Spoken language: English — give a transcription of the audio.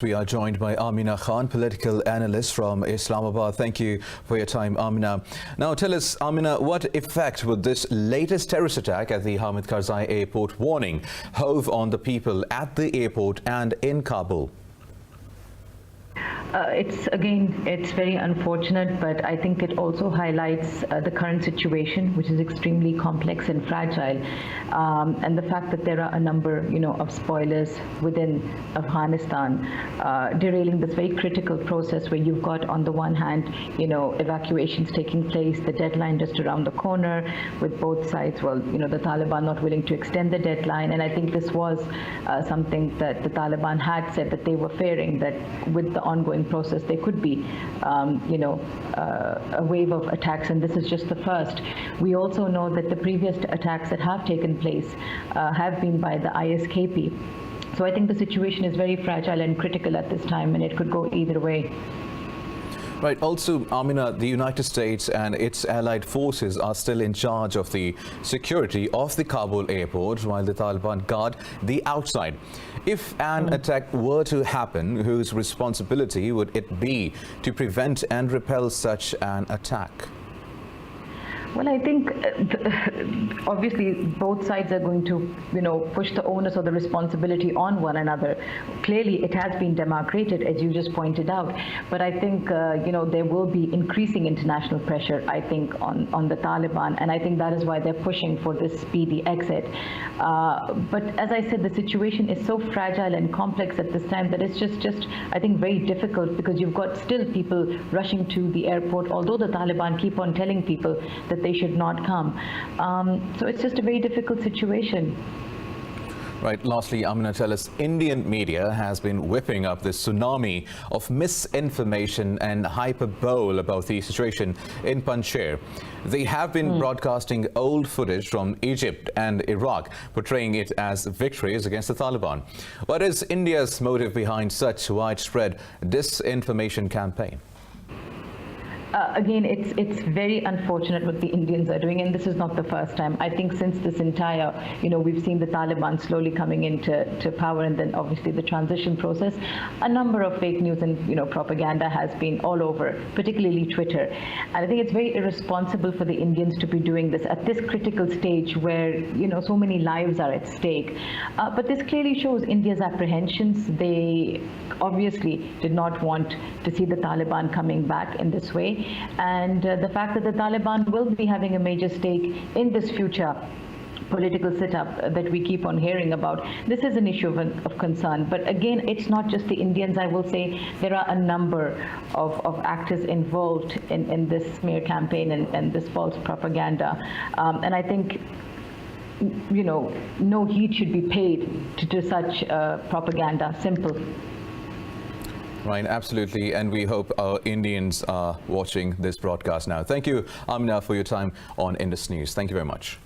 We are joined by Amna Khan, political analyst from Islamabad. Thank you for your time, Amna. Now tell us, Amna, what effect would this latest terrorist attack at the Hamid Karzai airport warning have on the people at the airport and in Kabul? It's very unfortunate, but I think it also highlights the current situation, which is extremely complex and fragile, and the fact that there are a number, of spoilers within Afghanistan, derailing this very critical process where you've got, on the one hand, evacuations taking place, the deadline just around the corner, with both sides, the Taliban not willing to extend the deadline, and I think this was something that the Taliban had said that they were fearing, that with the ongoing process there could be a wave of attacks, and this is just the first. We also know that the previous attacks that have taken place have been by the ISKP. So I think the situation is very fragile and critical at this time, and it could go either way. Right. Also, Amina, the United States and its allied forces are still in charge of the security of the Kabul airport, while the Taliban guard the outside. If an attack were to happen, whose responsibility would it be to prevent and repel such an attack? Well, I think obviously both sides are going to, push the onus or the responsibility on one another. Clearly, it has been demarcated, as you just pointed out. But I think, there will be increasing international pressure, I think, on the Taliban. And I think that is why they're pushing for this speedy exit. But as I said, the situation is so fragile and complex at this time that it's just I think, very difficult, because you've got still people rushing to the airport, although the Taliban keep on telling people that they should not come. So it's just a very difficult situation. Right. Lastly, I'm going to tell us, Indian media has been whipping up this tsunami of misinformation and hyperbole about the situation in Panjshir. They have been broadcasting old footage from Egypt and Iraq, portraying it as victories against the Taliban. What is India's motive behind such widespread disinformation campaign? Again, it's very unfortunate what the Indians are doing, and this is not the first time. I think since this entire, we've seen the Taliban slowly coming into power, and then obviously the transition process, a number of fake news and, propaganda has been all over, particularly Twitter. And I think it's very irresponsible for the Indians to be doing this at this critical stage where, so many lives are at stake. But this clearly shows India's apprehensions. They obviously did not want to see the Taliban coming back in this way. And the fact that the Taliban will be having a major stake in this future political setup that we keep on hearing about, this is an issue of concern. But again, it's not just the Indians. I will say there are a number of actors involved in this smear campaign and this false propaganda. And I think, no heed should be paid to such propaganda. Simple. Right, absolutely, and we hope our Indians are watching this broadcast now. Thank you, Amna, for your time on Indus News. Thank you very much.